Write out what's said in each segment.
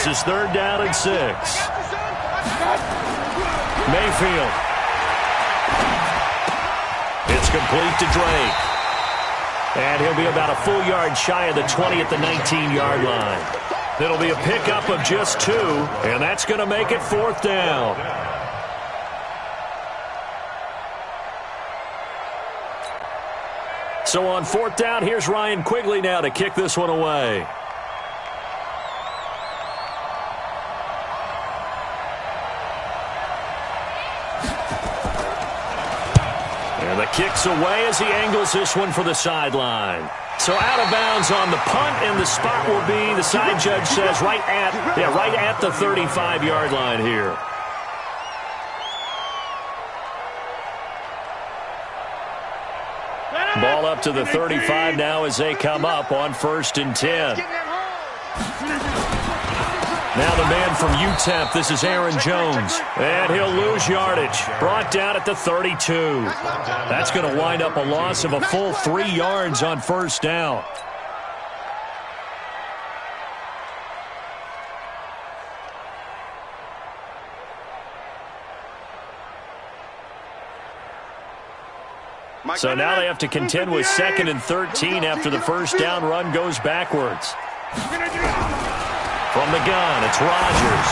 This is 3rd down and 6. Mayfield. It's complete to Drake. And he'll be about a full yard shy of the 20 at the 19-yard line. It'll be a pickup of just 2, and that's going to make it 4th down. So on 4th down, here's Ryan Quigley now to kick this one away. And the kick's away as he angles this one for the sideline. So out of bounds on the punt, and the spot will be, the side judge says, right at the 35-yard line here. Ball up to the 35 now as they come up on 1st and 10. Now the man from UTEP, this is Aaron Jones. And he'll lose yardage. Brought down at the 32. That's going to wind up a loss of a full 3 yards on 1st down. So now they have to contend with 2nd and 13 after the 1st down run goes backwards. From the gun, it's Rodgers.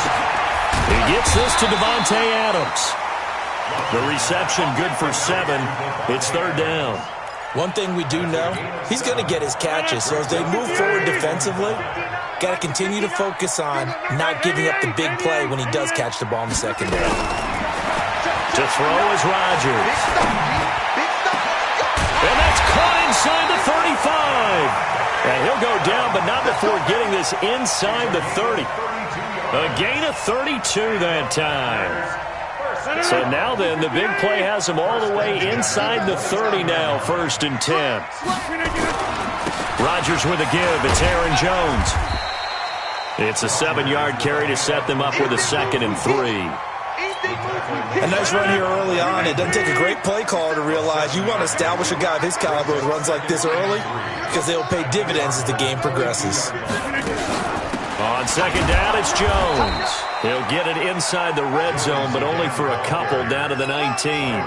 He gets this to Devontae Adams. The reception good for 7. It's 3rd down. One thing we do know, he's going to get his catches. So as they move forward defensively, got to continue to focus on not giving up the big play when he does catch the ball in the secondary. To throw is Rodgers. And that's caught inside the 35. And he'll go down, but not before getting this inside the 30. A gain of 32 that time. So now then, the big play has him all the way inside the 30 now, 1st and 10. Rodgers with a give. It's Aaron Jones. It's a 7-yard carry to set them up with a 2nd and 3. A nice run here early on. It doesn't take a great play caller to realize you want to establish a guy of his caliber who runs like this early because they will pay dividends as the game progresses. On 2nd down, it's Jones. He'll get it inside the red zone, but only for a couple down to the 19.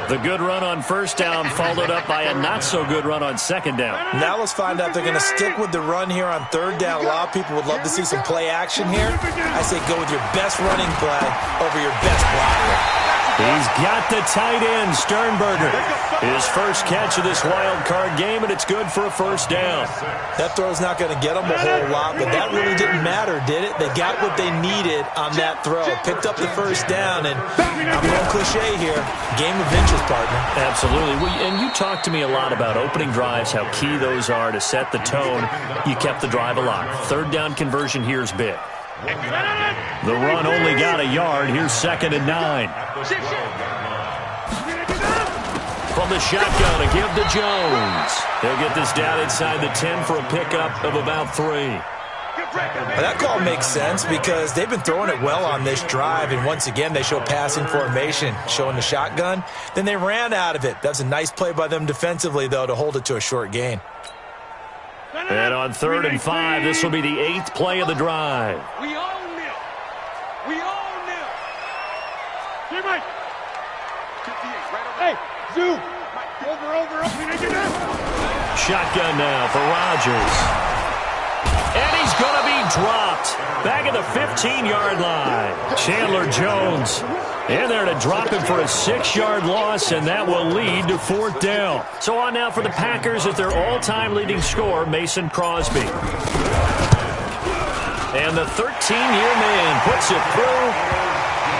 The good run on 1st down followed up by a not-so-good run on 2nd down. Now let's find out if they're going to stick with the run here on 3rd down. A lot of people would love to see some play action here. I say go with your best running play over your best blocker. He's got the tight end, Sternberger. His first catch of this wild card game, and it's good for a 1st down. That throw's not going to get them a whole lot, but that really didn't matter, did it? They got what they needed on that throw. Picked up the 1st down, and I'm going cliche here. Game of inches, partner. Absolutely. And you talked to me a lot about opening drives, how key those are to set the tone. You kept the drive alive. 3rd down conversion here is big. The run only got a yard. Here's 2nd and 9. From the shotgun, a give to Jones. He'll get this down inside the 10 for a pickup of about 3. Well, that call makes sense because they've been throwing it well on this drive, and once again they show passing formation, showing the shotgun. Then they ran out of it. That was a nice play by them defensively, though, to hold it to a short gain. And on 3rd and 5, this will be the 8th play of the drive. We own them. We own them. Hey, Zoo. Over. Shotgun now for Rodgers. And he's going to be dropped back at the 15-yard line. Chandler Jones in there to drop him for a 6-yard loss, and that will lead to 4th down. So on now for the Packers at their all-time leading scorer, Mason Crosby. And the 13-year man puts it through.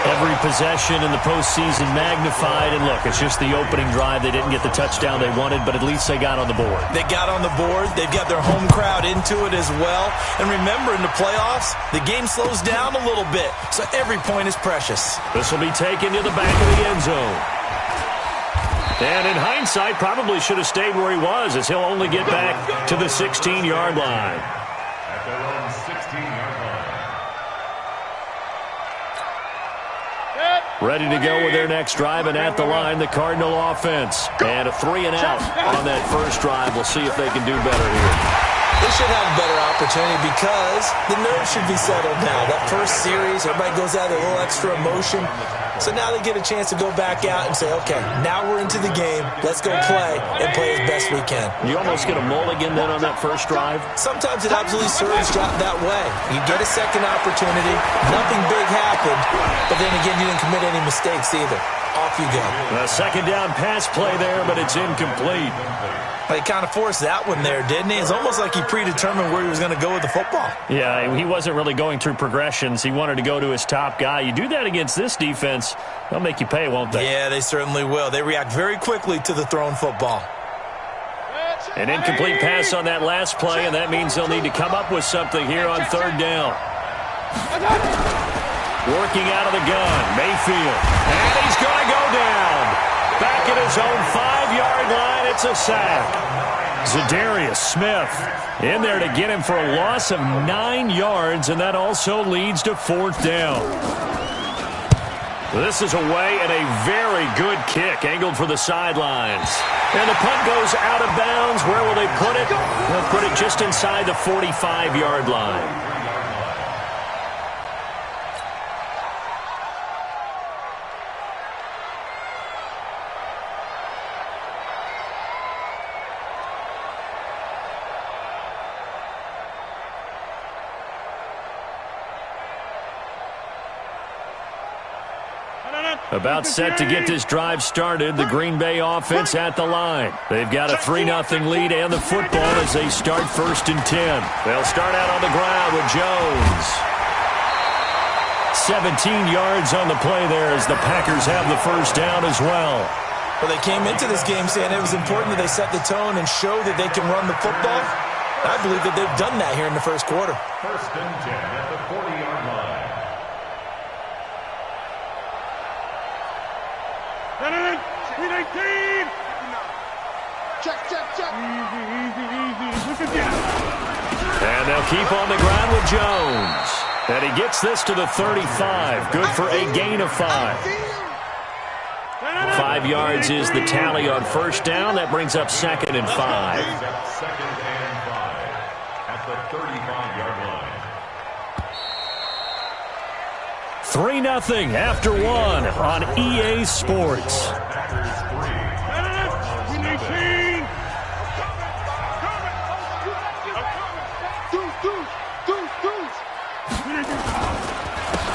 Every possession in the postseason magnified. And look, it's just the opening drive. They didn't get the touchdown they wanted, but at least they got on the board. They got on the board. They've got their home crowd into it as well. And remember, in the playoffs, the game slows down a little bit, so every point is precious. This will be taken to the back of the end zone. And in hindsight, probably should have stayed where he was, as he'll only get back to the 16-yard line. Ready to go with their next drive, and at the line, the Cardinal offense. And a 3-and-out on that first drive. We'll see if they can do better here. They should have a better opportunity because the nerves should be settled now. That first series, everybody goes out with a little extra emotion. So now they get a chance to go back out and say, okay, now we're into the game. Let's go play and play as best we can. You almost get a mulligan then on that first drive? Sometimes it absolutely serves that way. You get a second opportunity. Nothing big happened. But then again, you didn't commit any mistakes either. Off you go. A second down pass play there, but it's incomplete. He kind of forced that one there, didn't he? It's almost like he predetermined where he was going to go with the football. Yeah, he wasn't really going through progressions. He wanted to go to his top guy. You do that against this defense, they'll make you pay, won't they? Yeah, they certainly will. They react very quickly to the thrown football. An incomplete pass on that last play, and that means they'll need to come up with something here on third down. Working out of the gun, Mayfield. And he's going to go down. Back at his own 5-yard line, it's a sack. Zadarius Smith in there to get him for a loss of 9 yards, and that also leads to fourth down. This is away and a very good kick, angled for the sidelines. And the punt goes out of bounds. Where will they put it? They'll put it just inside the 45-yard line. About set to get this drive started. The Green Bay offense at the line. They've got a 3-0 lead and the football as they start 1st and 10. They'll start out on the ground with Jones. 17 yards on the play there as the Packers have the first down as well. Well, they came into this game saying it was important that they set the tone and show that they can run the football. I believe that they've done that here in the first quarter. 1st and 10 at the 40-yard line. And they'll keep on the ground with Jones. And he gets this to the 35. Good for a gain of 5. 5 yards is the tally on first down. That brings up 2nd and 5. 2nd and 5 at the 35-yard line. 3-0 after 1 on EA Sports.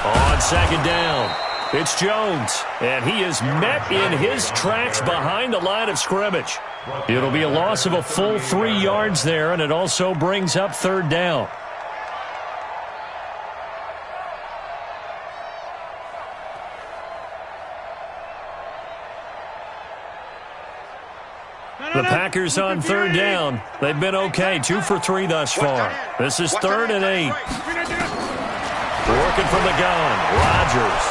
On 2nd down, it's Jones, and he is met in his tracks behind the line of scrimmage. It'll be a loss of a full 3 yards there, and it also brings up 3rd down. The Packers on 3rd down. They've been okay, 2 for 3 thus far. This is 3rd and 8. Working from the gun, Rodgers.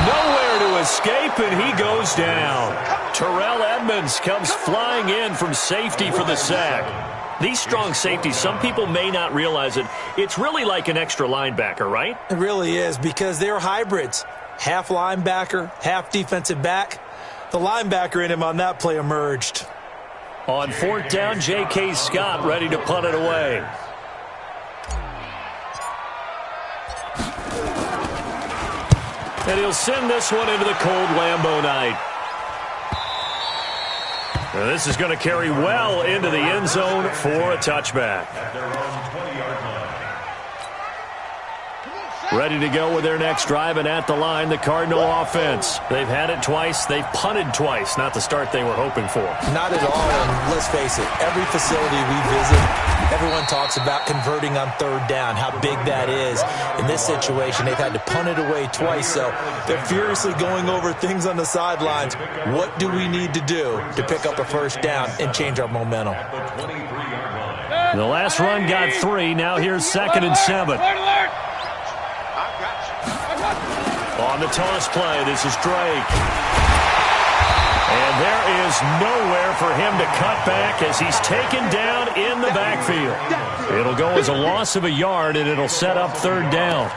Nowhere to escape, and he goes down. Terrell Edmonds comes flying in from safety for the sack. These strong safeties, some people may not realize it. It's really like an extra linebacker, right? It really is, because they're hybrids. Half linebacker, half defensive back. The linebacker in him on that play emerged. On 4th down, J.K. Scott ready to punt it away. And he'll send this one into the cold Lambeau night. And this is going to carry well into the end zone for a touchback. At their own 20-yard line. Ready to go with their next drive, and at the line, the Cardinal offense. They've had it twice. They've punted twice. Not the start they were hoping for. Not at all, and let's face it, every facility we visit, everyone talks about converting on 3rd down, how big that is. In this situation, they've had to punt it away twice, so they're furiously going over things on the sidelines. What do we need to do to pick up a 1st down and change our momentum? The last run got 3. Now here's 2nd and 7. On the toss play, this is Drake. And there is nowhere for him to cut back as he's taken down in the backfield. It'll go as a loss of a yard, and it'll set up 3rd down.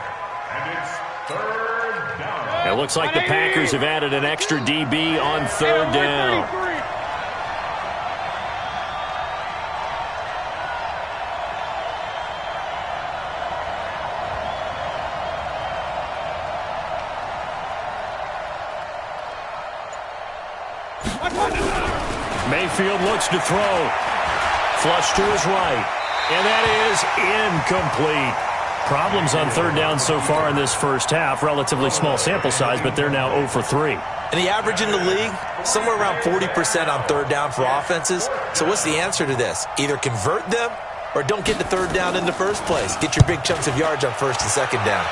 It looks like the Packers have added an extra DB on 3rd down. Mayfield looks to throw. Flush to his right. And that is incomplete. Problems on third down so far in this first half. Relatively small sample size, but they're now 0 for 3. And the average in the league, somewhere around 40% on third down for offenses. So what's the answer to this? Either convert them or don't get the third down in the first place. Get your big chunks of yards on first and second down.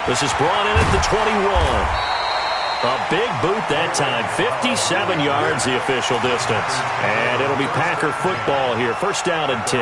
This is brought in at the 21. A big boot that time. 57 yards the official distance. And it'll be Packer football here. First down and 10.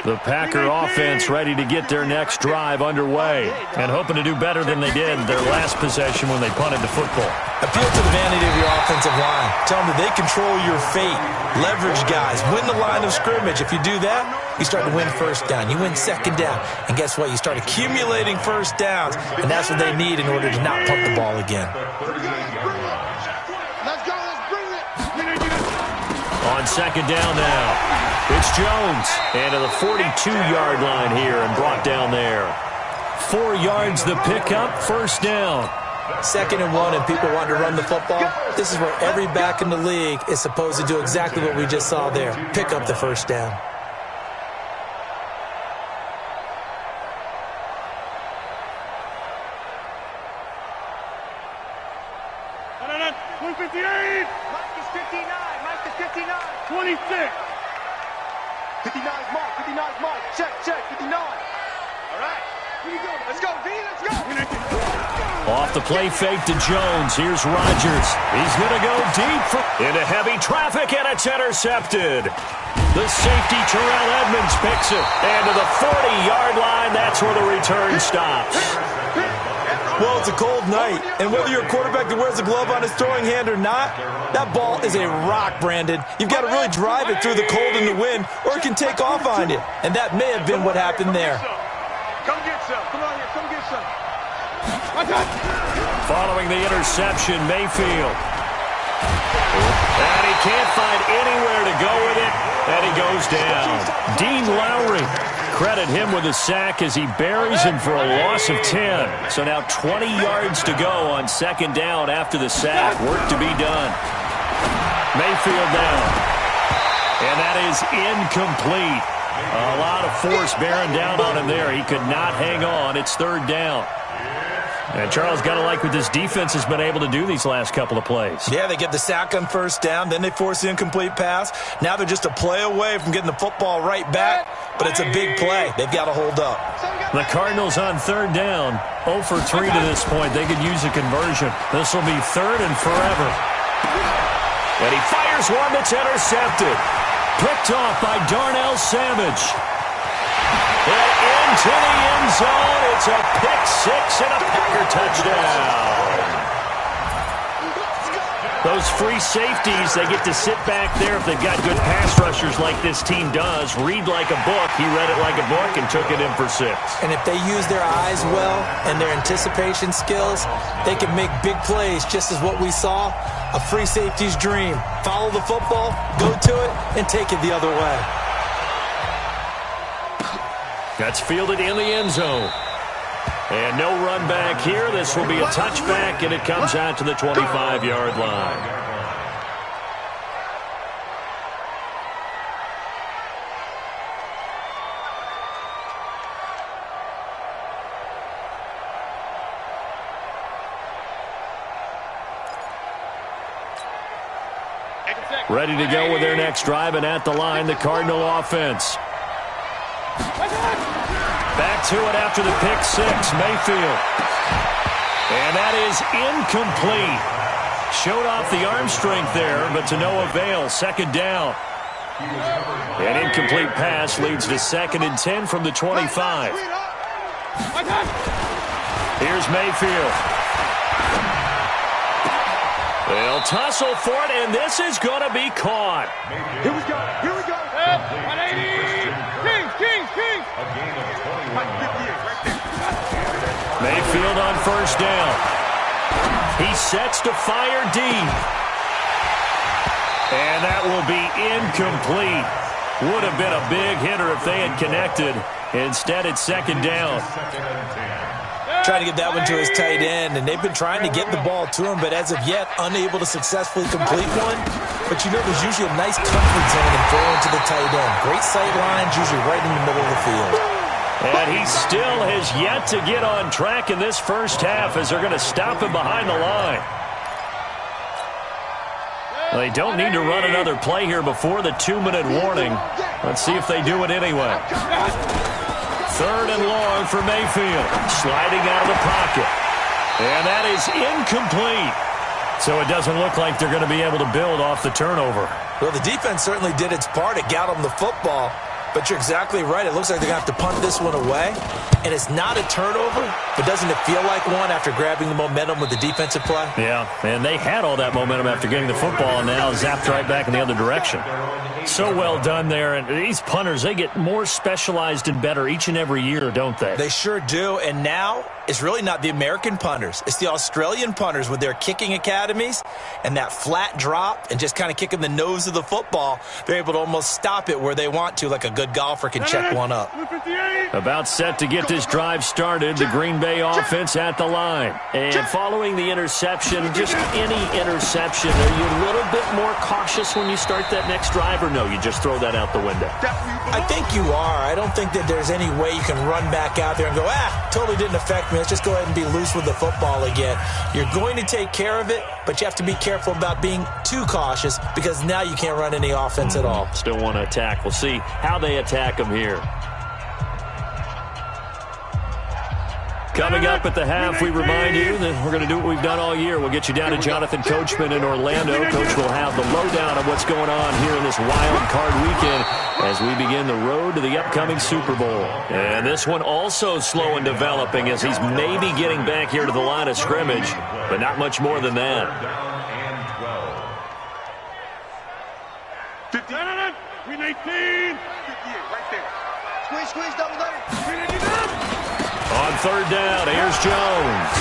The Packer offense ready to get their next drive underway and hoping to do better than they did their last possession when they punted the football. Appeal to the vanity of your offensive line. Tell them that they control your fate. Leverage guys. Win the line of scrimmage. If you do that, you start to win first down. You win second down. And guess what? You start accumulating first downs. And that's what they need in order to not punt the ball again. Let's go. Let's bring it. On second down now. It's Jones, and to the 42-yard line here and brought down there. 4 yards the pickup, first down. 2nd and 1, and people want to run the football. This is where every back in the league is supposed to do exactly what we just saw there. Pick up the first down. Mike is 59. Mike is 59. 26. 59's Mike. 59's Mike. Check. 59. All right. Here we go. Let's go, V. Let's go. Off the play fake to Jones. Here's Rodgers. He's going to go deep into heavy traffic, and it's intercepted. The safety, Terrell Edmonds, picks it. And to the 40-yard line, that's where the return stops. Well, it's a cold night, and whether you're a quarterback that wears a glove on his throwing hand or not, that ball is a rock, Brandon. You've got to really drive it through the cold and the wind, or it can take off on you. And that may have been what happened there. Come get some. Come on here. Come get some. Following the interception, Mayfield. And he can't find anywhere to go with it, and he goes down. Dean Lowry. Credit him with a sack as he buries him for a loss of 10. So now 20 yards to go on second down after the sack. Work to be done. Mayfield down. And that is incomplete. A lot of force bearing down on him there. He could not hang on. It's third down. And Charles, got to like what this defense has been able to do these last couple of plays. Yeah, they get the sack on first down, then they force the incomplete pass. Now they're just a play away from getting the football right back, but it's a big play. They've got to hold up. The Cardinals on third down, 0 for 3 to this point. They could use a conversion. This will be third and forever. And he fires one that's intercepted. Picked off by Darnell Savage. And into the end zone. It's a pick six and a Packer touchdown. Those free safeties, they get to sit back there if they've got good pass rushers like this team does. Read like a book. He read it like a book and took it in for 6. And if they use their eyes well and their anticipation skills, they can make big plays, just as what we saw. A free safety's dream. Follow the football, go to it, and take it the other way. That's fielded in the end zone. And no run back here. This will be a touchback, and it comes out to the 25-yard line. Ready to go with their next drive, and at the line, the Cardinal offense. Back to it after the pick six, Mayfield. And that is incomplete. Showed off the arm strength there, but to no avail. Second down. An incomplete pass leads to 2nd and 10 from the 25. Here's Mayfield. They'll tussle for it, and this is going to be caught. Here we go. Here we go. 180. Kings. A gain of 21. Mike 58 right there. Mayfield on first down. He sets to fire deep. And that will be incomplete. Would have been a big hitter if they had connected. Instead, it's second down. Trying to get that one to his tight end, and they've been trying to get the ball to him, but as of yet, unable to successfully complete one. But you know, there's usually a nice comfort zone in throwing to the tight end. Great sight lines, usually right in the middle of the field. And he still has yet to get on track in this first half as they're going to stop him behind the line. Well, they don't need to run another play here before the 2-minute warning. Let's see if they do it anyway. Third and long for Mayfield. Sliding out of the pocket. And that is incomplete. So it doesn't look like they're going to be able to build off the turnover. Well, the defense certainly did its part. It got them the football. But you're exactly right. It looks like they're going to have to punt this one away. And it's not a turnover, but doesn't it feel like one after grabbing the momentum with the defensive play? Yeah, and they had all that momentum after getting the football, and now zapped right back in the other direction. So well done there. And these punters, they get more specialized and better each and every year, don't they? They sure do. And now it's really not the American punters. It's the Australian punters with their kicking academies and that flat drop and just kind of kicking the nose of the football. They're able to almost stop it where they want to, like a good golfer can check one up. About set to get this drive started, the Green Bay offense at the line. And following the interception, just any interception, are you a little bit more cautious when you start that next drive, or no, you just throw that out the window? I think you are. I don't think that there's any way you can run back out there and go, totally didn't affect me. Let's just go ahead and be loose with the football again. You're going to take care of it, but you have to be careful about being too cautious because now you can't run any offense at all. Still want to attack. We'll see how they attack them here. Coming up at the half, we remind you that we're going to do what we've done all year. We'll get you down to Jonathan Coachman in Orlando. Coach will have the lowdown of what's going on here in this wild card weekend as we begin the road to the upcoming Super Bowl. And this one also slow in developing as he's maybe getting back here to the line of scrimmage, but not much more than that. 15. 18. 58, right there. Squeeze, double double. On third down, here's Jones.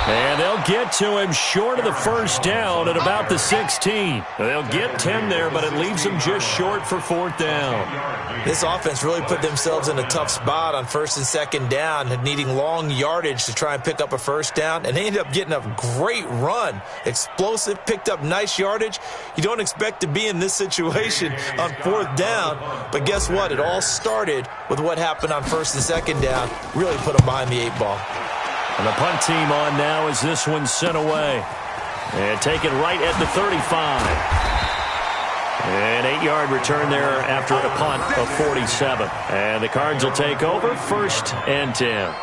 And they'll get to him short of the first down at about the 16. They'll get 10 there, but it leaves them just short for fourth down. This offense really put themselves in a tough spot on first and second down, needing long yardage to try and pick up a first down, and they ended up getting a great run. Explosive, picked up nice yardage. You don't expect to be in this situation on fourth down, but guess what? It all started with what happened on first and second down. Really put them behind the 8 ball. And the punt team on now as this one's sent away. And taken right at the 35. An 8-yard return there after a punt of 47. And the Cards will take over, 1st and 10.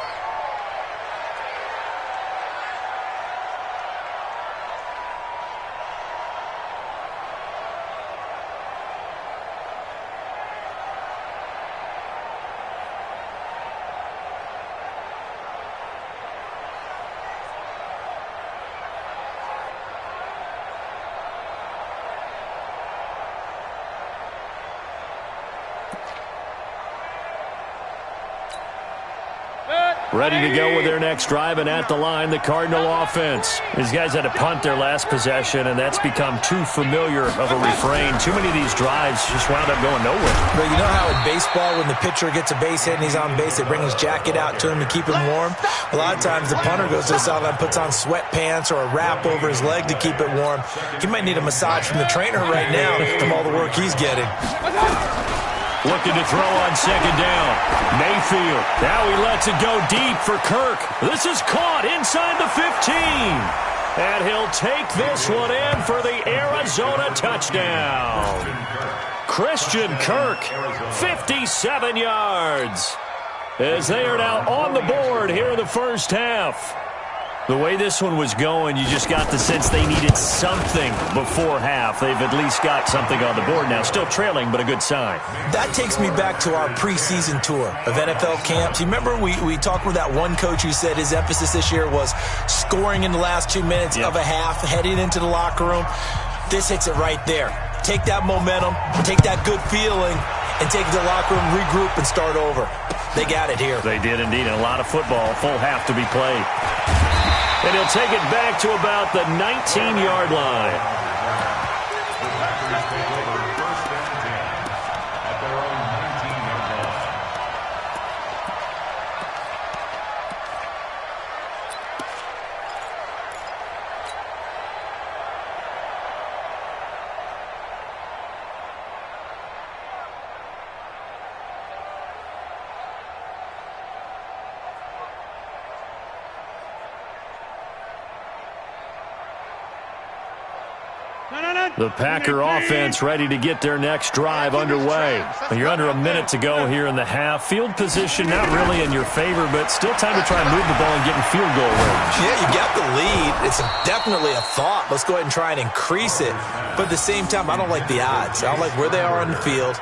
Ready to go with their next drive, and at the line, the Cardinal offense. These guys had to punt their last possession, and that's become too familiar of a refrain. Too many of these drives just wound up going nowhere. But you know how in baseball, when the pitcher gets a base hit and he's on base, they bring his jacket out to him to keep him warm? A lot of times the punter goes to the sideline, puts on sweatpants or a wrap over his leg to keep it warm. He might need a massage from the trainer right now from all the work he's getting. Looking to throw on second down. Mayfield. Now he lets it go deep for Kirk. This is caught inside the 15. And he'll take this one in for the Arizona touchdown. Christian Kirk, 57 yards. As they are now on the board here in the first half. The way this one was going, you just got the sense they needed something before half. They've at least got something on the board now. Still trailing, but a good sign. That takes me back to our preseason tour of NFL camps. You remember we talked with that one coach who said his emphasis this year was scoring in the last 2 minutes of a half, heading into the locker room. This hits it right there. Take that momentum, take that good feeling, and take it to the locker room, regroup, and start over. They got it here. They did indeed, and a lot of football, full half to be played. And he'll take it back to about the 19-yard line. The Packers take over 1st and 10 at their own 19-yard line. The Packer offense ready to get their next drive underway. You're under a minute to go here in the half. Field position not really in your favor, but still time to try and move the ball and get in field goal range. Yeah, you got the lead. It's definitely a thought. Let's go ahead and try and increase it. But at the same time, I don't like the odds. I don't like where they are on the field.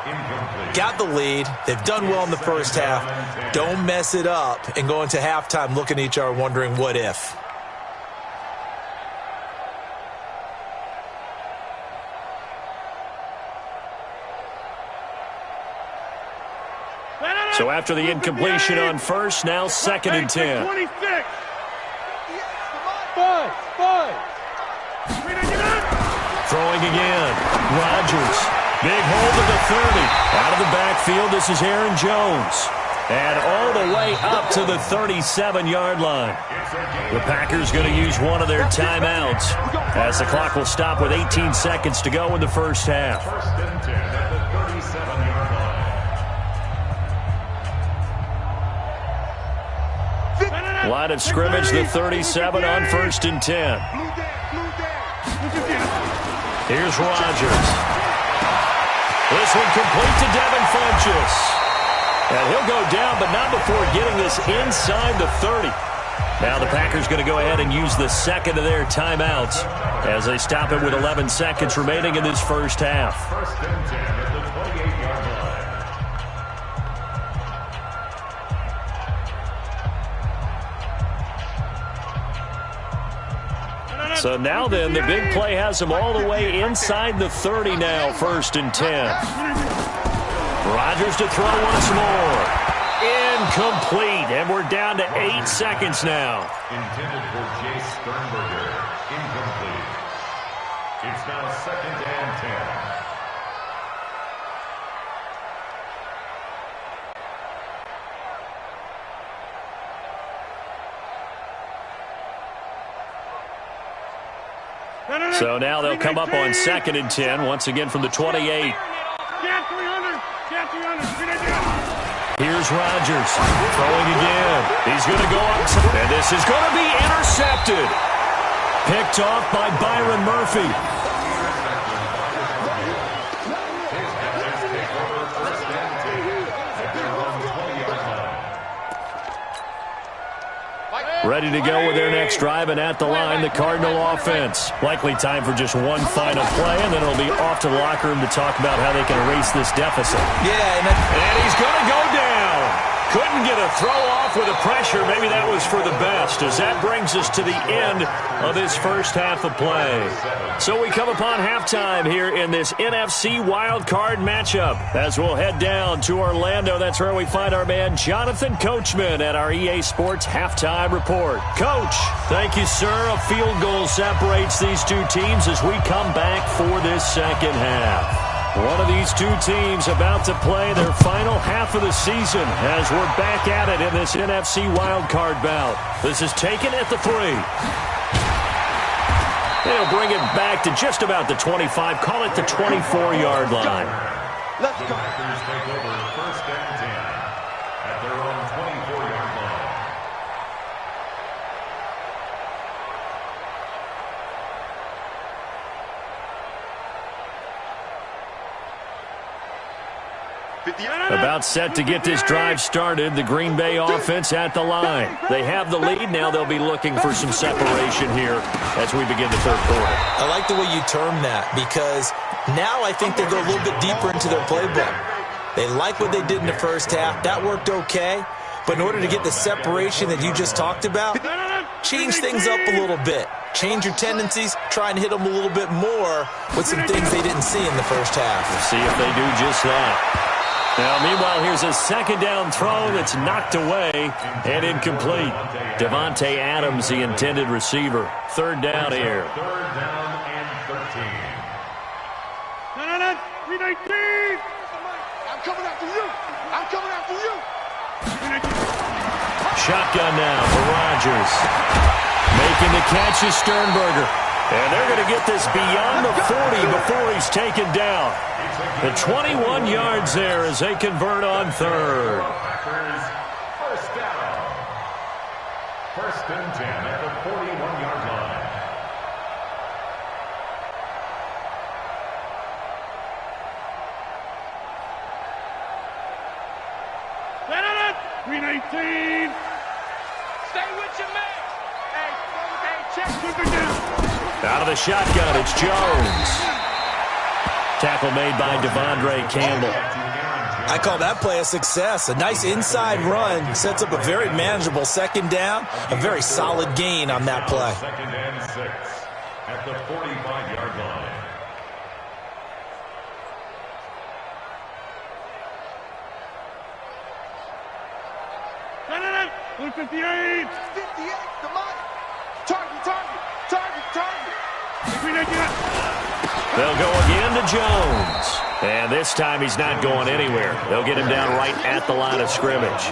Got the lead. They've done well in the first half. Don't mess it up and go into halftime looking at each other wondering what if. So after the incompletion on first, now 2nd and 10. 26. 5. Throwing again. Rodgers. Big hold of the 30. Out of the backfield, this is Aaron Jones. And all the way up to the 37-yard line. The Packers going to use one of their timeouts as the clock will stop with 18 seconds to go in the first half. 1st and 10 at the 37-yard line. Line of scrimmage, the 37 on 1st and 10. Here's Rodgers. This one complete to Devin Funchess. And he'll go down, but not before getting this inside the 30. Now the Packers going to go ahead and use the second of their timeouts as they stop it with 11 seconds remaining in this first half. 1st and 10 at the 28-yard line. So now then, the big play has them all the way inside the 30 now, 1st and 10. Rodgers to throw once more. Incomplete, and we're down to 8 seconds now. Intended for Jace Sternberger. Incomplete. It's now 2nd and 10. So now they'll come up on 2nd and 10, once again from the 28. Here's Rodgers, throwing again. He's going to go up, and this is going to be intercepted. Picked off by Byron Murphy. Ready to go with their next drive, and at the line, the Cardinal offense. Likely time for just one final play, and then it'll be off to the locker room to talk about how they can erase this deficit. Yeah, and he's going to go down. Couldn't get a throw off with the pressure. Maybe that was for the best, as that brings us to the end of this first half of play. So we come upon halftime here in this NFC wildcard matchup as we'll head down to Orlando. That's where we find our man Jonathan Coachman at our EA Sports Halftime Report. Coach, thank you, sir. A field goal separates these two teams as we come back for this second half. One of these two teams about to play their final half of the season as we're back at it in this NFC wildcard bout. This is taken at the 3. They'll bring it back to just about the 25, call it the 24-yard line. Let's go. Packers take over 1st and 10 at their own 24-yard line. About set to get this drive started, the Green Bay offense at the line. They have the lead. Now they'll be looking for some separation here as we begin the third quarter. I like the way you term that, because now I think they go a little bit deeper into their playbook. They like what they did in the first half. That worked okay. But in order to get the separation that you just talked about, change things up a little bit. Change your tendencies, try and hit them a little bit more with some things they didn't see in the first half. We'll see if they do just that. Now, meanwhile, here's a second down throw that's knocked away and incomplete. Devontae Adams, the intended receiver. Third down here. Third down and 13. No, 319. I'm coming after you. I'm coming after you. Shotgun now for Rodgers. Making the catch is Sternberger. And they're going to get this beyond the 40 before he's taken down. The 21 yards there as they convert on third. First down. First and 10 at the 41-yard line. Set it. 319. Stay with your man. Hey, check. Put it down. Out of the shotgun, it's Jones. Tackle made by Devondre Campbell. I call that play a success. A nice inside run sets up a very manageable second down. A very solid gain on that play. Second and 6 at the 45-yard line. Set it. 158. 58. Come on. Target. 319. They'll go again to Jones. And this time he's not going anywhere. They'll get him down right at the line of scrimmage.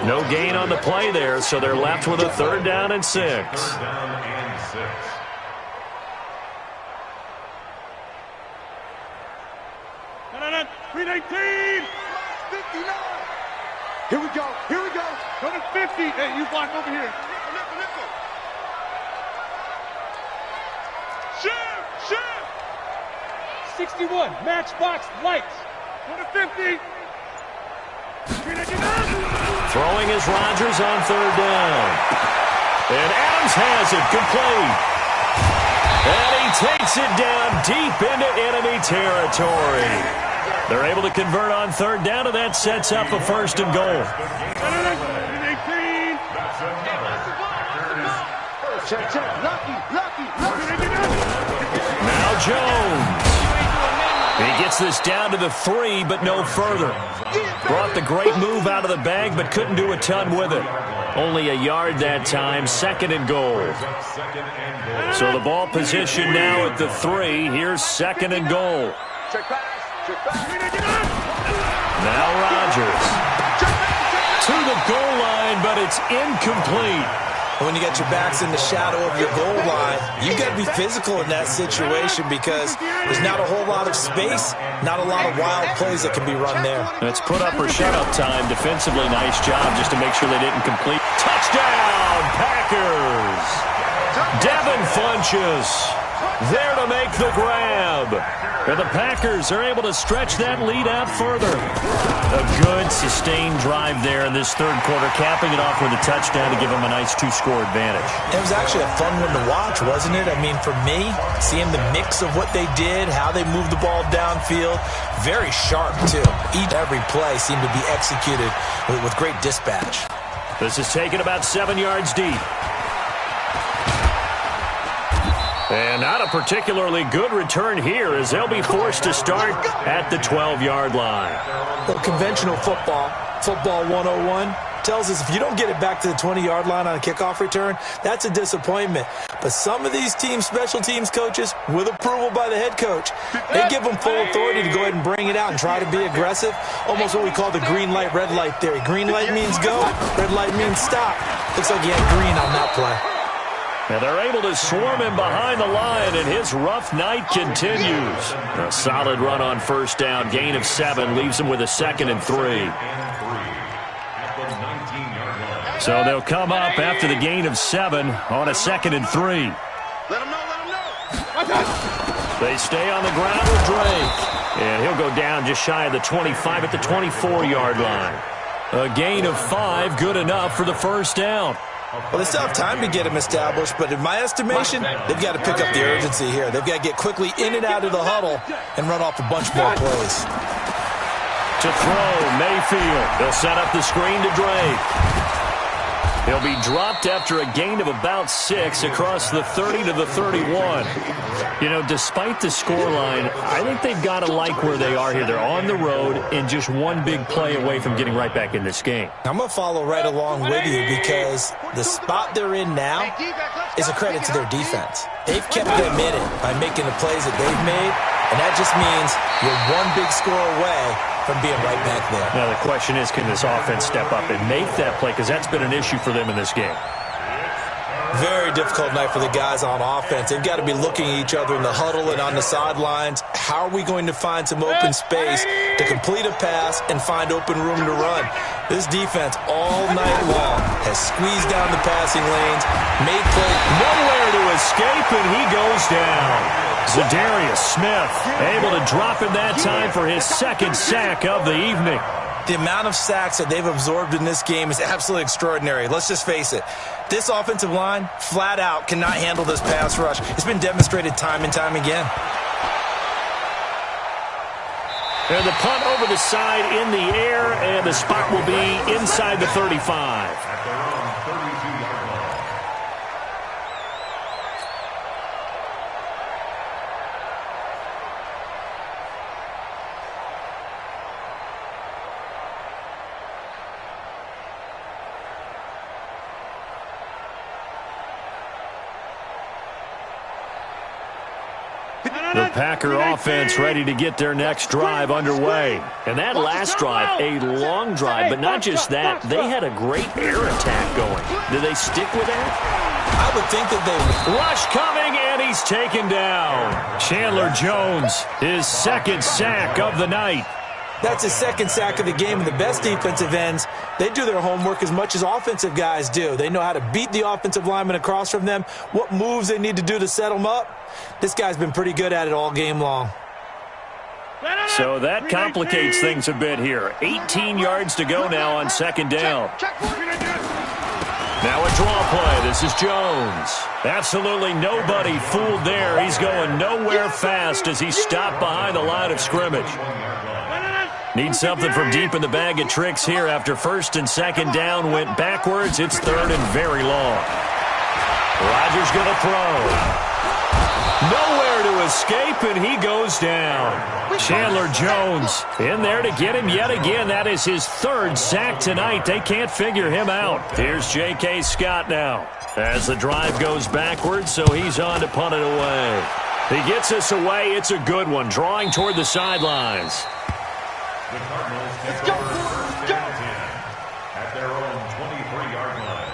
No gain on the play there, so they're left with a third down and 6. Third down and 6. No, 319. 59. Here we go. Go to 50. Hey, you block over here. Nickel. Shoot. 61. Matchbox lights. Go to 50. 319. Throwing is Rodgers on third down. And Adams has it complete. And he takes it down deep into enemy territory. They're able to convert on third down, and that sets up a first and goal. 319. Check. Lucky. Now Jones. He gets this down to the 3, but no further. Brought the great move out of the bag, but couldn't do a ton with it. Only a yard that time, second and goal. So the ball position now at the 3. Here's second and goal. Check pass. Now Rodgers. To the goal line, but it's incomplete. When you got your backs in the shadow of your goal line, you've got to be physical in that situation because there's not a whole lot of space, not a lot of wild plays that can be run there. It's put up or shut up time. Defensively, nice job just to make sure they didn't complete. Touchdown, Packers! Devin Funchess there to make the grab. And the Packers are able to stretch that lead out further. A good, sustained drive there in this third quarter, capping it off with a touchdown to give them a nice 2-score advantage. It was actually a fun one to watch, wasn't it? I mean, for me, seeing the mix of what they did, how they moved the ball downfield, very sharp, too. Every play seemed to be executed with great dispatch. This is taken about 7 yards deep. And not a particularly good return here as they'll be forced to start at the 12-yard line. Well, conventional football 101, tells us if you don't get it back to the 20-yard line on a kickoff return, that's a disappointment. But some of these teams, special teams coaches, with approval by the head coach, they give them full authority to go ahead and bring it out and try to be aggressive. Almost what we call the green light, red light theory. Green light means go, red light means stop. Looks like he had green on that play. And they're able to swarm him behind the line, and his rough night continues. A solid run on first down. Gain of 7 leaves him with a 2nd and 3. So they'll come up after the gain of 7 on a 2nd and 3. Let him know. They stay on the ground with Drake. And he'll go down just shy of the 25 at the 24-yard line. A gain of 5, good enough for the first down. Well, they still have time to get him established, but in my estimation, they've got to pick up the urgency here. They've got to get quickly in and out of the huddle and run off a bunch more plays. To throw, Mayfield. They'll set up the screen to Drake. He'll be dropped after a gain of about 6 across the 30 to the 31. You know, despite the scoreline, I think they've got to like where they are here. They're on the road and just one big play away from getting right back in this game. I'm going to follow right along with you because the spot they're in now is a credit to their defense. They've kept them in it by making the plays that they've made, and that just means you're one big score away from being right back there. Now the question is, can this offense step up and make that play? Because that's been an issue for them in this game. Very difficult night for the guys on offense. They've got to be looking at each other in the huddle and on the sidelines. How are we going to find some open space to complete a pass and find open room to run? This defense all night long has squeezed down the passing lanes, made plays. Nowhere to escape, and he goes down. Zadarius Smith able to drop him that time for his second sack of the evening. The amount of sacks that they've absorbed in this game is absolutely extraordinary. Let's just face it. This offensive line, flat out, cannot handle this pass rush. It's been demonstrated time and time again. And the punt over the side in the air, and the spot will be inside the 35. The Packer offense ready to get their next drive underway. And that last drive, a long drive, but not just that. They had a great air attack going. Do they stick with that? I would think that they would. Rush coming, and he's taken down. Chandler Jones, his second sack of the night. That's his second sack of the game, and the best defensive ends, they do their homework as much as offensive guys do. They know how to beat the offensive lineman across from them, what moves they need to do to set them up. This guy's been pretty good at it all game long. So that complicates things a bit here. 18 yards to go now on second down. Now a draw play. This is Jones. Absolutely nobody fooled there. He's going nowhere fast as he stopped behind the line of scrimmage. Needs something from deep in the bag of tricks here after first and second down went backwards. It's third and very long. Rodgers going to throw. Nowhere to escape, and he goes down. Chandler Jones in there to get him yet again. That is his third sack tonight. They can't figure him out. Here's J.K. Scott now as the drive goes backwards, so he's on to punt it away. He gets us away. It's a good one, drawing toward the sidelines. The Cardinals take over first and 10 at their own 23-yard line.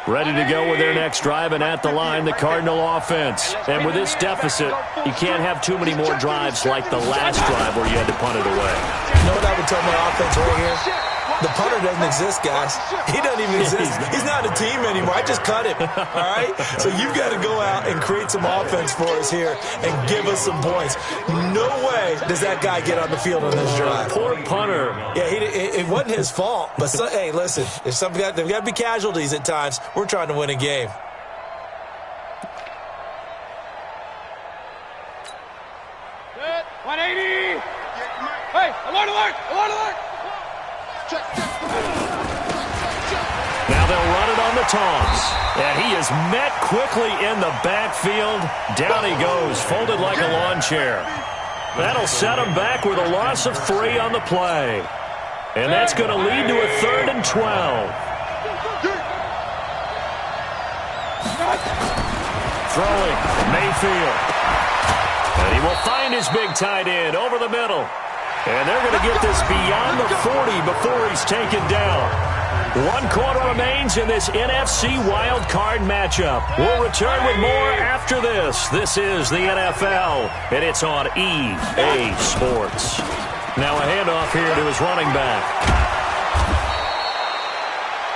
Ready to go with their next drive, and at the line, the Cardinal offense. And with this deficit, you can't have too many more drives like the last drive where you had to punt it away. You know what I would tell my offense right here? The punter doesn't exist, guys. He doesn't even exist. He's not a team anymore. I just cut him, all right? So you've got to go out and create some offense for us here and give us some points. No way does that guy get on the field on this drive. Poor punter. Yeah, it wasn't his fault. But, hey, listen, there's got to be casualties at times. We're trying to win a game. Good. 180. Hey, alert, alert, alert, alert. Now they'll run it on the toss. And he is met quickly in the backfield. Down he goes, folded like a lawn chair. That'll set him back with a loss of 3 on the play. And that's going to lead to a 3rd and 12. Throwing, Mayfield. And he will find his big tight end over the middle. And they're going to get this beyond the 40 before he's taken down. 1 quarter remains in this NFC Wild Card matchup. We'll return with more after this. This is the NFL, and it's on EA Sports. Now a handoff here to his running back.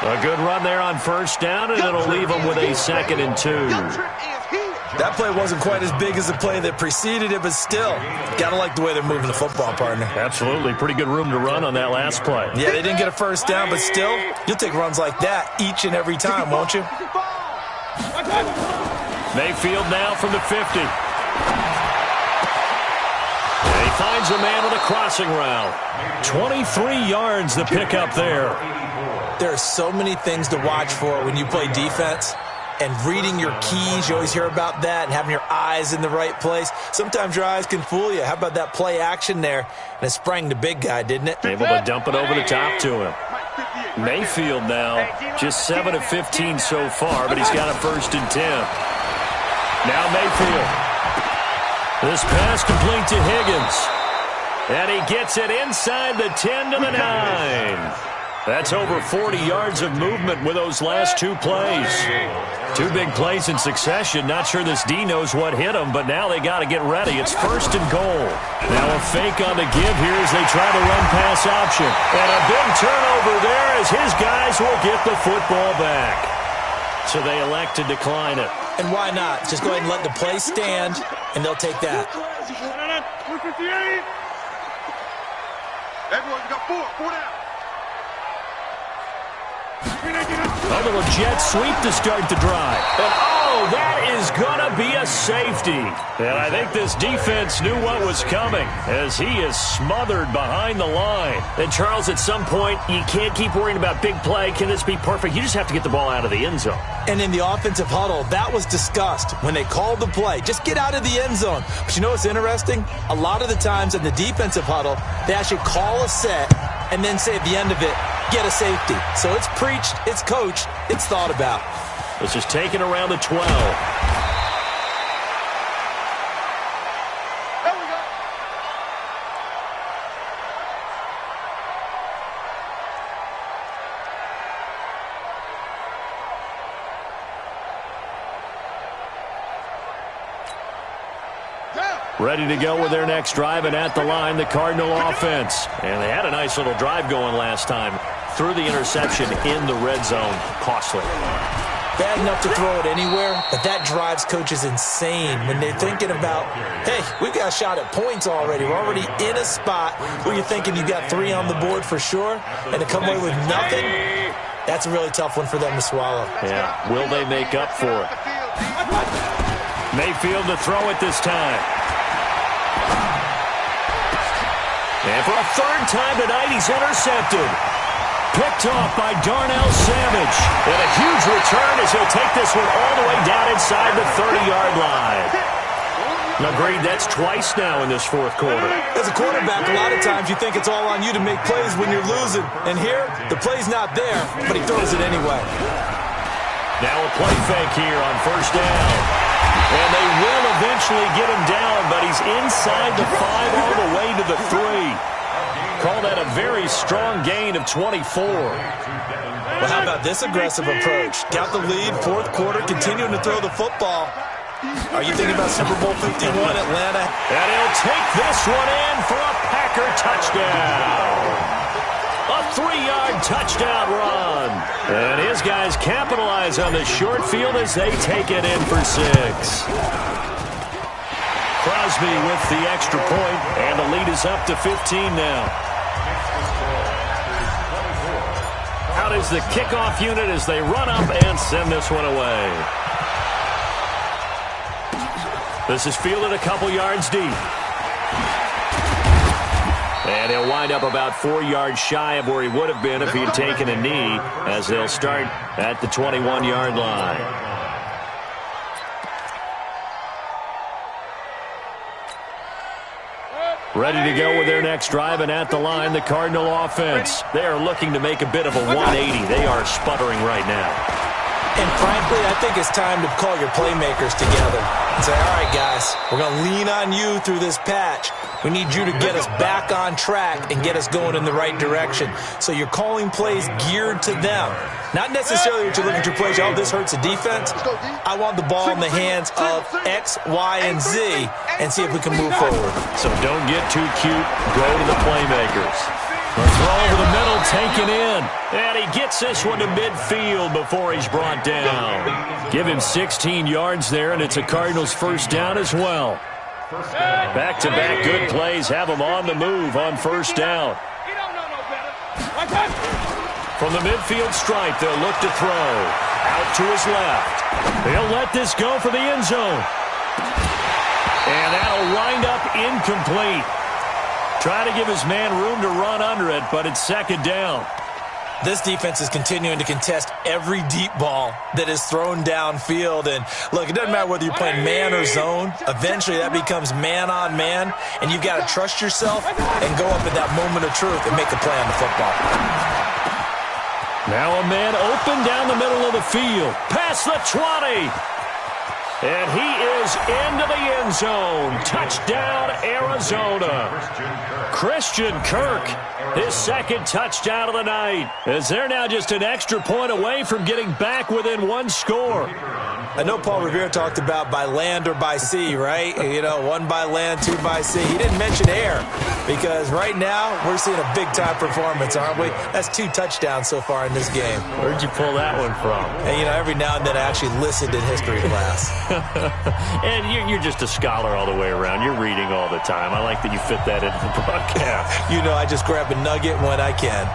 A good run there on first down, and it'll leave him with a 2nd and 2. That play wasn't quite as big as the play that preceded it, but still, got to like the way they're moving the football, partner. Absolutely. Pretty good room to run on that last play. Yeah, they didn't get a first down, but still, you'll take runs like that each and every time, won't you? Mayfield now from the 50. And he finds finds a man on the crossing route. 23 yards to pick up there. There are so many things to watch for when you play defense. And reading your keys, you always hear about that, and having your eyes in the right place. Sometimes your eyes can fool you. How about that play action there? And it sprang the big guy, didn't it? Able to dump it over the top to him. Mayfield now, just 7 of 15 so far, but he's got a 1st and 10. Now Mayfield. This pass complete to Higgins. And he gets it inside the 10 to the 9. That's over 40 yards of movement with those last 2 plays. 2 big plays in succession. Not sure this D knows what hit him, but now they got to get ready. It's 1st and goal. Now a fake on the give here as they try to run pass option. And a big turnover there as his guys will get the football back. So they elect to decline it. And why not? Just go ahead and let the play stand, and they'll take that. Everyone's got 4 down. A little jet sweep to start the drive. And oh, that is going to be a safety. And I think this defense knew what was coming as he is smothered behind the line. And Charles, at some point, you can't keep worrying about big play. Can this be perfect? You just have to get the ball out of the end zone. And in the offensive huddle, that was discussed when they called the play. Just get out of the end zone. But you know what's interesting? A lot of the times in the defensive huddle, they actually call a set and then say at the end of it, get a safety. So it's preached, it's coached, it's thought about. This is taken around the 12. There we go. Ready to go with their next drive, and at the line, the Cardinal offense. And they had a nice little drive going last time. Threw the interception in the red zone. Costly. Bad enough to throw it anywhere, but that drives coaches insane when they're thinking about, hey, we've got a shot at points already. We're already in a spot where you're thinking you got 3 on the board for sure, and to come away with nothing, that's a really tough one for them to swallow. Yeah, will they make up for it? Mayfield to throw it this time. And for a 3rd time tonight, he's intercepted. Picked off by Darnell Savage. And a huge return as he'll take this one all the way down inside the 30-yard line. Agreed, that's twice now in this 4th quarter. As a quarterback, a lot of times you think it's all on you to make plays when you're losing. And here, the play's not there, but he throws it anyway. Now a play fake here on 1st down. And they will eventually get him down, but he's inside the 5 all the way to the 3. Call that a very strong gain of 24. Well, how about this aggressive approach? Got the lead, 4th quarter, continuing to throw the football. Are you thinking about Super Bowl 51, Atlanta? And he'll take this one in for a Packer touchdown. A 3-yard touchdown run. And his guys capitalize on the short field as they take it in for 6. Crosby with the extra point, and the lead is up to 15 now. Out is the kickoff unit as they run up and send this one away. This is fielded a couple yards deep. And he'll wind up about 4 yards shy of where he would have been if he had taken a knee, as they'll start at the 21-yard line. Ready to go with their next drive, and at the line, the Cardinal offense. They are looking to make a bit of a 180. They are sputtering right now. And frankly, I think it's time to call your playmakers together and say, all right, guys, we're going to lean on you through this patch. We need you to get us back on track and get us going in the right direction. So you're calling plays geared to them. Not necessarily what you're looking to play. Oh, this hurts the defense. I want the ball in the hands of X, Y, and Z and see if we can move forward. So don't get too cute. Go to the playmakers. The throw over the middle, taken in. And he gets this one to midfield before he's brought down. Give him 16 yards there, and it's a Cardinals 1st down as well. Back-to-back good plays have him on the move on 1st down. From the midfield stripe, they'll look to throw. Out to his left. They'll let this go for the end zone. And that'll wind up incomplete. Try to give his man room to run under it, but it's second down. This defense is continuing to contest every deep ball that is thrown downfield. And, look, it doesn't matter whether you're playing man or zone. Eventually, that becomes man-on-man, and you've got to trust yourself and go up at that moment of truth and make a play on the football. Now a man open down the middle of the field. Past the 20. And he is into the end zone. Touchdown, Arizona. Christian Kirk, his second touchdown of the night, as they're now just an extra point away from getting back within one score. I know Paul Revere talked about by land or by sea, right? You know, one by land, two by sea. He didn't mention air because right now we're seeing a big-time performance, aren't we? That's 2 touchdowns so far in this game. Where'd you pull that one from? And, you know, every now and then I actually listened in history class. And you're just a scholar all the way around. You're reading all the time. I like that you fit that into the broadcast. You know, I just grab a nugget when I can.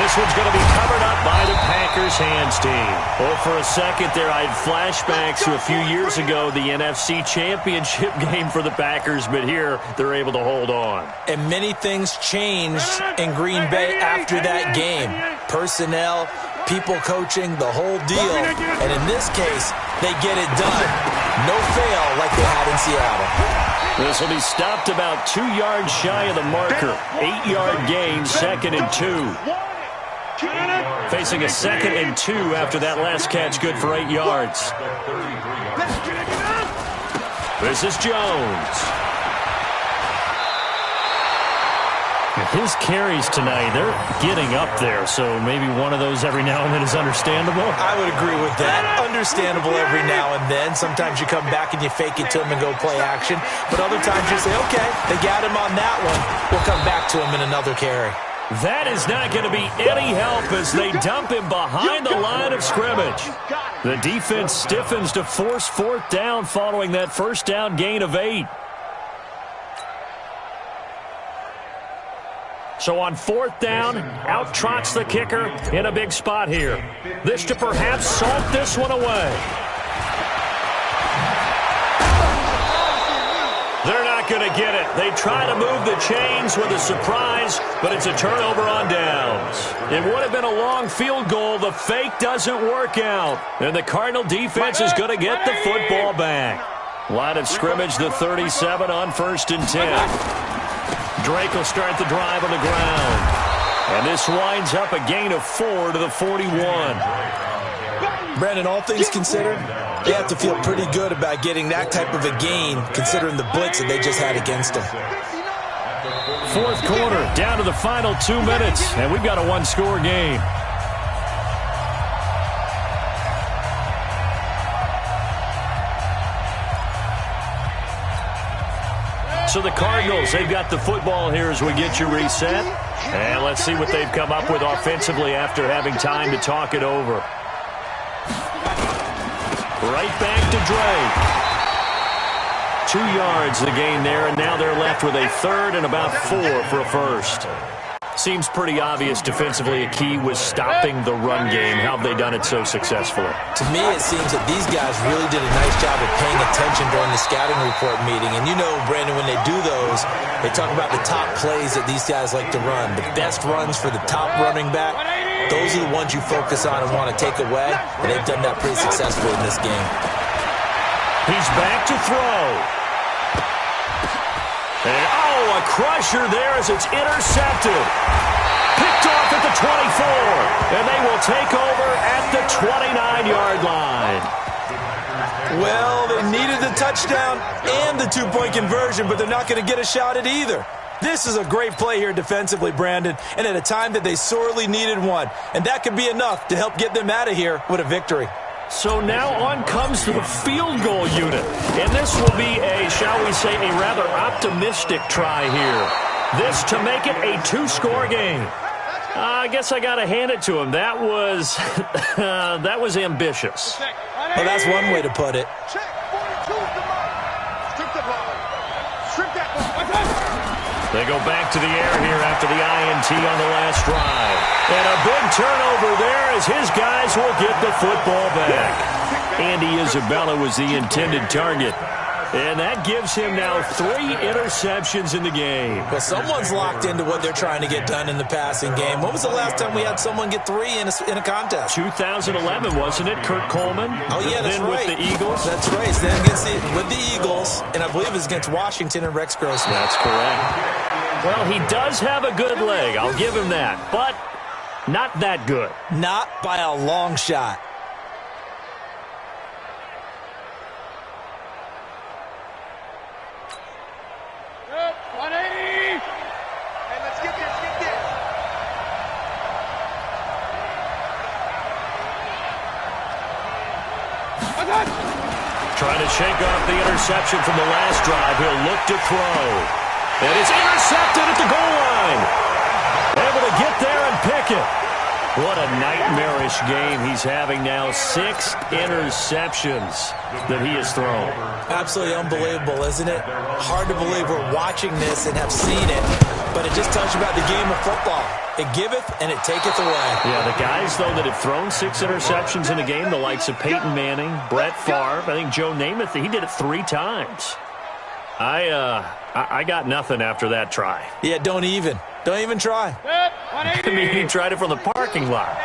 This one's going to be covered up by the Packers hands team. Well, for a second there, I had flashbacks to a few years ago, the NFC Championship game for the Packers, but here they're able to hold on. And many things changed in Green Bay after that game. Personnel, people coaching, the whole deal. And in this case, they get it done. No fail like they had in Seattle. This will be stopped about 2 yards shy of the marker. 8-yard gain, 2nd and 2. Facing a 2nd and 2 after that last catch, good for 8 yards. This is Jones. His carries tonight, they're getting up there, so maybe one of those every now and then is understandable. I would agree with that. Understandable every now and then. Sometimes you come back and you fake it to him and go play action. But other times you say, okay, they got him on that one. We'll come back to him in another carry. That is not going to be any help as they dump him behind the line of scrimmage. The defense stiffens to force 4th down following that first down gain of 8. So on 4th down, out trots the kicker in a big spot here. This to perhaps salt this one away. They're not going to get it. They try to move the chains with a surprise, but it's a turnover on downs. It would have been a long field goal. The fake doesn't work out. And the Cardinal defense is going to get the football back. Line of scrimmage, the 37 on 1st and 10. Drake will start the drive on the ground. And this winds up a gain of 4 to the 41. Brandon, all things considered, they have to feel pretty good about getting that type of a gain considering the blitz that they just had against them. 4th quarter, down to the final 2 minutes, and we've got a 1-score game. So the Cardinals, they've got the football here as we get you reset. And let's see what they've come up with offensively after having time to talk it over. Right back to Drake. 2 yards the gain there, and now they're left with a 3rd and about 4 for a first. Seems pretty obvious defensively a key was stopping the run game. How have they done it so successfully? To me, it seems that these guys really did a nice job of paying attention during the scouting report meeting. And you know, Brandon, when they do those, they talk about the top plays that these guys like to run. The best runs for the top running back, those are the ones you focus on and want to take away. And they've done that pretty successfully in this game. He's back to throw. And, a crusher there as it's intercepted. Picked off at the 24. And they will take over at the 29-yard line. Well, they needed the touchdown and the 2-point conversion, but they're not going to get a shot at either. This is a great play here defensively, Brandon, and at a time that they sorely needed one. And that could be enough to help get them out of here with a victory. So now on comes the field goal unit. And this will be shall we say, a rather optimistic try here. This to make it a 2-score game. I guess I got to hand it to him. That was that was ambitious. Well, that's one way to put it. Check. 42's the mark. Strip the ball. Strip that ball. They go back to the air here after the INT on the last drive. And a big turnover there as his guys will get the football back. Andy Isabella was the intended target. And that gives him now 3 interceptions in the game. Well, someone's locked into what they're trying to get done in the passing game. When was the last time we had someone get 3 in a contest? 2011, wasn't it, Kurt Coleman? Oh, yeah, that's then right. with the Eagles? That's right. Then with the Eagles, and I believe it's against Washington and Rex Grossman. That's correct. Well, he does have a good leg. I'll give him that. But not that good. Not by a long shot. Trying to shake off the interception from the last drive. He'll look to throw. And it's intercepted at the goal line. Able to get there and pick it. What a nightmarish game he's having now. 6 interceptions that he has thrown. Absolutely unbelievable, isn't it? Hard to believe we're watching this and have seen it. But it just tells you about the game of football. It giveth and it taketh away. Yeah, the guys, though, that have thrown 6 interceptions in a game, the likes of Peyton Manning, Brett Favre, I think Joe Namath, he did it 3 times. I got nothing after that try. Yeah, don't even try. I mean, he tried it from the parking lot.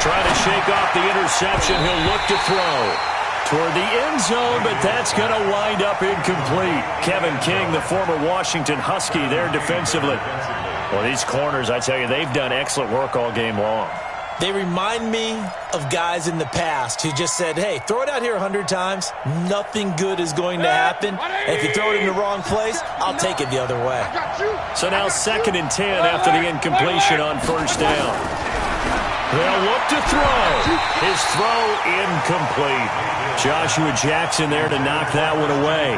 Trying to shake off the interception. He'll look to throw toward the end zone, but that's going to wind up incomplete. Kevin King, the former Washington Husky, there defensively. Well, these corners, I tell you, they've done excellent work all game long. They remind me of guys in the past who just said, hey, throw it out here 100 times. Nothing good is going to happen. And if you throw it in the wrong place, I'll take it the other way. So now 2nd and 10 after the incompletion on 1st down. They'll look to throw. His throw incomplete. Joshua Jackson there to knock that one away.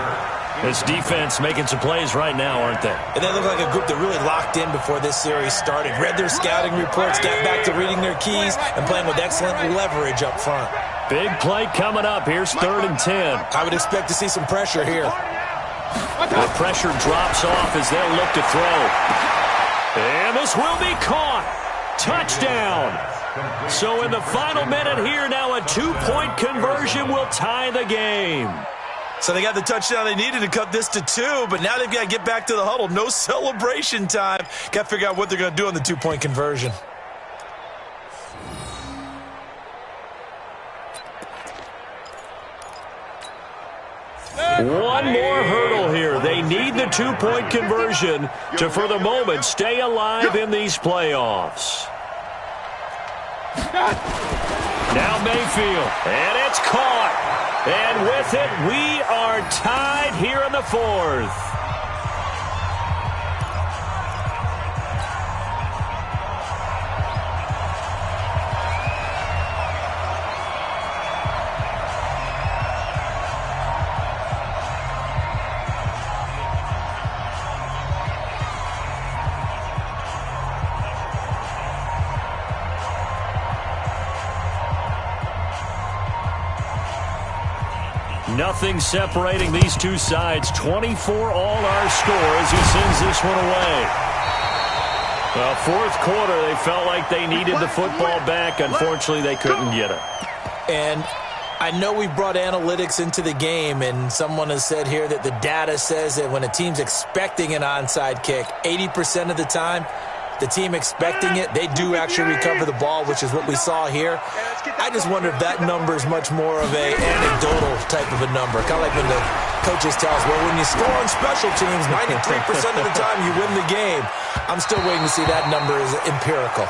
This defense making some plays right now, aren't they? And they look like a group that really locked in before this series started. Read their scouting reports, got back to reading their keys, and playing with excellent leverage up front. Big play coming up. Here's 3rd and 10. I would expect to see some pressure here. The pressure drops off as they'll look to throw. And this will be caught. Touchdown. So in the final minute here, now a 2-point conversion will tie the game. So they got the touchdown they needed to cut this to 2, but now they've got to get back to the huddle. No celebration time. Got to figure out what they're going to do on the 2-point conversion. One more hurdle here. They need the 2-point conversion to, for the moment, stay alive in these playoffs. Now Mayfield, and it's caught. And with it, we are tied here in the 4th. Nothing separating these two sides. 24 all our score as he sends this one away. Well, 4th quarter, they felt like they needed the football back. Unfortunately, they couldn't get it. And I know we brought analytics into the game, and someone has said here that the data says that when a team's expecting an onside kick, 80% of the time, the team expecting it, they do actually recover the ball, which is what we saw here. I just wonder if that number is much more of an anecdotal type of a number. Kind of like when the coaches tell us, well, when you score on special teams, 93% of the time you win the game. I'm still waiting to see that number is empirical.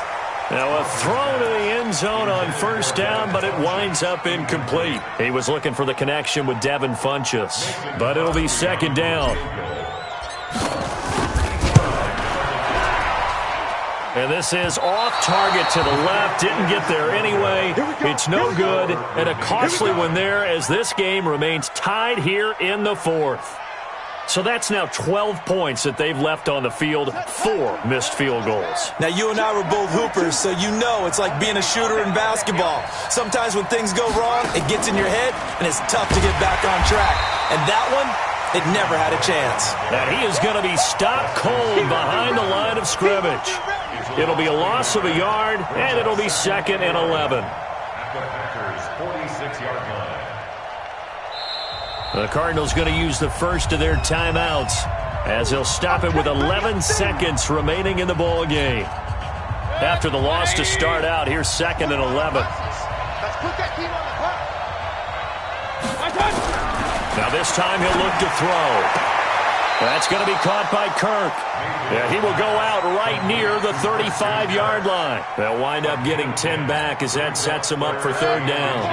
Now a throw to the end zone on 1st down, but it winds up incomplete. He was looking for the connection with Devin Funchess, but it'll be 2nd down. And this is off target to the left. Didn't get there anyway. It's no good. And a costly one there as this game remains tied here in the 4th. So that's now 12 points that they've left on the field. 4 missed field goals. Now, you and I were both hoopers, so you know it's like being a shooter in basketball. Sometimes when things go wrong, it gets in your head, and it's tough to get back on track. And that one, it never had a chance. And he is going to be stopped cold behind the line of scrimmage. It'll be a loss of a yard, and it'll be 2nd and 11. At the Packers' 46-yard line. The Cardinals going to use the first of their timeouts as they'll stop it with 11 seconds remaining in the ball game. After the loss to start out, here's 2nd and 11. Let's put that team on the clock. Now this time he'll look to throw. That's going to be caught by Kirk. Yeah, he will go out right near the 35-yard line. They'll wind up getting 10 back as that sets them up for 3rd down.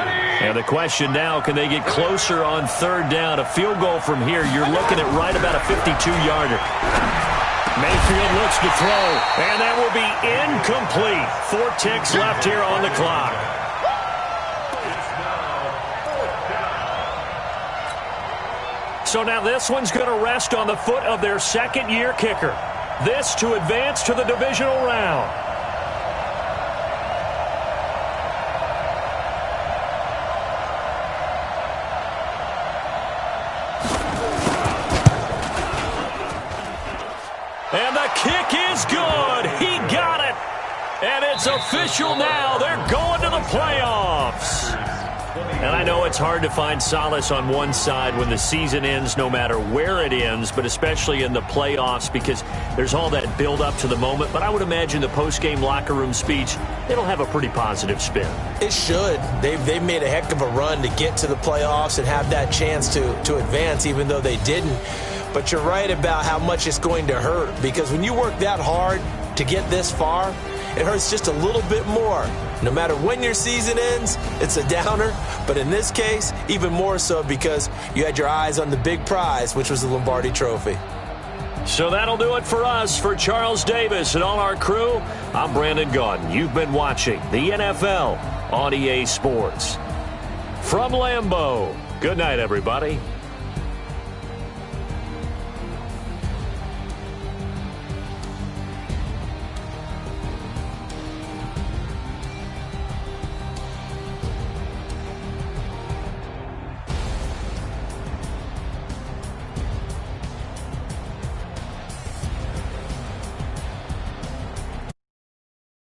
And the question now, can they get closer on 3rd down? A field goal from here, you're looking at right about a 52-yarder. Mayfield looks to throw, and that will be incomplete. 4 ticks left here on the clock. So now this one's going to rest on the foot of their 2nd-year kicker. This to advance to the divisional round. And the kick is good. He got it. And it's official now. They're going to the playoffs. And I know it's hard to find solace on one side when the season ends, no matter where it ends, but especially in the playoffs because there's all that build up to the moment. But I would imagine the post-game locker room speech, it'll have a pretty positive spin. It should. They've made a heck of a run to get to the playoffs and have that chance to advance, even though they didn't. But you're right about how much it's going to hurt because when you work that hard to get this far, it hurts just a little bit more. No matter when your season ends, it's a downer. But in this case, even more so because you had your eyes on the big prize, which was the Lombardi Trophy. So that'll do it for us. For Charles Davis and all our crew, I'm Brandon Gaudin. You've been watching the NFL on EA Sports. From Lambeau, good night, everybody.